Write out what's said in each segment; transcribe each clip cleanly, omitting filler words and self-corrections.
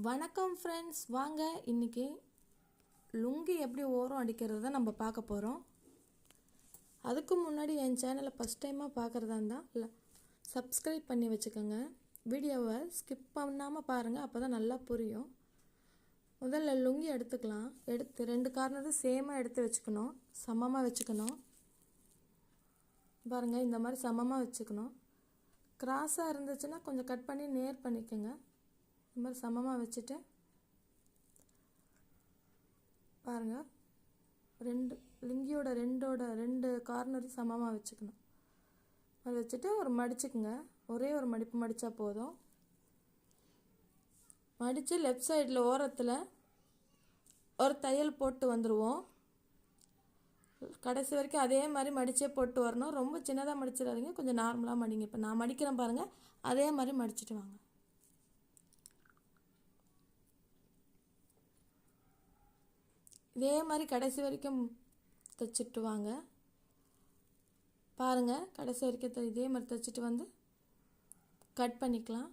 வணக்கம் ஃப்ரெண்ட்ஸ், வாங்க இன்றைக்கி லுங்கி எப்படி ஓரம் அடிக்கிறத நம்ம பார்க்க போகிறோம். அதுக்கு முன்னாடி என் சேனலை ஃபஸ்ட் டைமாக பார்க்குறதா இருந்தால் இல்லை சப்ஸ்கிரைப் பண்ணி வச்சுக்கோங்க. வீடியோவை ஸ்கிப் பண்ணாமல் பாருங்கள், அப்போ தான் நல்லா புரியும். முதல்ல லுங்கி எடுத்துக்கலாம். எடுத்து 2 கார்னரும் சேமாக எடுத்து வச்சுக்கணும், சமமாக வச்சுக்கணும். பாருங்கள், இந்த மாதிரி சமமாக வச்சுக்கணும். கிராஸாக இருந்துச்சுன்னா கொஞ்சம் கட் பண்ணி நேர் பண்ணிக்கோங்க. இந்த மாதிரி சமமாக வச்சுட்டு பாருங்கள், லுங்கியோட ரெண்டு கார்னரும் சமமாக வச்சுக்கணும். அதை வச்சுட்டு ஒரு மடிச்சுக்குங்க. ஒரே ஒரு மடிப்பு மடித்தா போதும். மடித்து லெஃப்ட் சைடில் ஓரத்தில் ஒரு தையல் போட்டு வந்துடுவோம். கடைசி வரைக்கும் அதே மாதிரி மடித்தே போட்டு வரணும். ரொம்ப சின்னதாக மடிச்சிடாதீங்க, கொஞ்சம் நார்மலாக மடிங்க. இப்போ நான் மடிக்கிறேன் பாருங்கள், அதே மாதிரி மடிச்சுட்டு வாங்க. இதே மாதிரி கடைசி வரைக்கும் தைச்சிட்டு வாங்க. பாருங்கள், கடைசி வரைக்கும் இதே மாதிரி தைச்சிட்டு வந்து கட் பண்ணிக்கலாம்.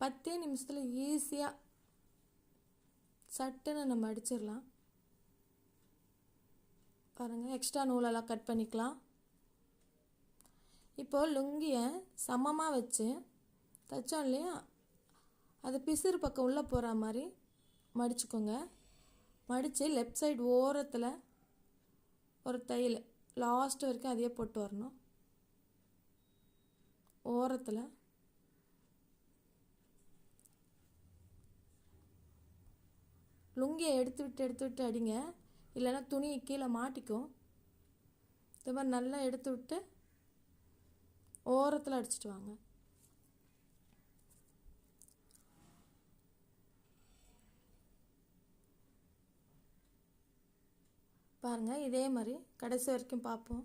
10 நிமிஷத்தில் ஈஸியாக சட்டுன்னு நம்ம அடிச்சிடலாம். பாருங்கள், எக்ஸ்ட்ரா நூலெல்லாம் கட் பண்ணிக்கலாம். இப்போது லுங்கியை சமமாக வச்சு தைச்சோம் இல்லையா, அது பிசுறு பக்கம் உள்ளே போகிற மாதிரி மடிச்சுக்கோங்க. மடித்து லெஃப்ட் சைடு ஓரத்தில் ஒரு தையல் லாஸ்ட் வரைக்கும் அதையே போட்டு வரணும். ஓரத்தில் லுங்கியை எடுத்து விட்டு அடிங்க, இல்லைன்னா துணி கீழே மாட்டிக்கும். இது மாதிரி நல்லா எடுத்து விட்டு ஓரத்தில் அடிச்சிட்டு வாங்க. பாருங்கள், இதே மாதிரி கடைசி வரைக்கும் பார்ப்போம்.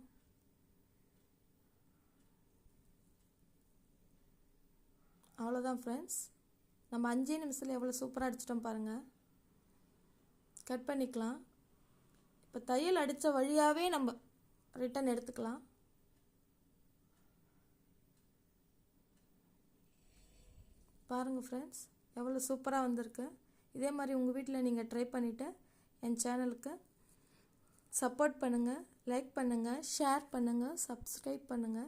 அவ்வளோதான் ஃப்ரெண்ட்ஸ், நம்ம 5 நிமிஷத்தில் எவ்வளோ சூப்பராக அடிச்சிட்டோம் பாருங்கள். கட் பண்ணிக்கலாம். இப்போ தையல் அடித்த வழியாகவே நம்ம ரிட்டன் எடுத்துக்கலாம். பாருங்கள் ஃப்ரெண்ட்ஸ், எவ்வளோ சூப்பராக வந்திருக்கு. இதே மாதிரி உங்கள் வீட்டில் நீங்கள் ட்ரை பண்ணிவிட்டு என் சேனலுக்கு சப்போர்ட் பண்ணுங்கள், லைக் பண்ணுங்கள், ஷேர் பண்ணுங்கள், சப்ஸ்கிரைப் பண்ணுங்கள்.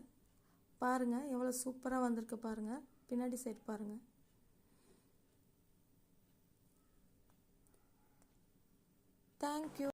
பாருங்கள், எவ்வளோ சூப்பராக வந்திருக்கு பாருங்கள். பின்னாடி சைடு பாருங்கள். தேங்க்யூ.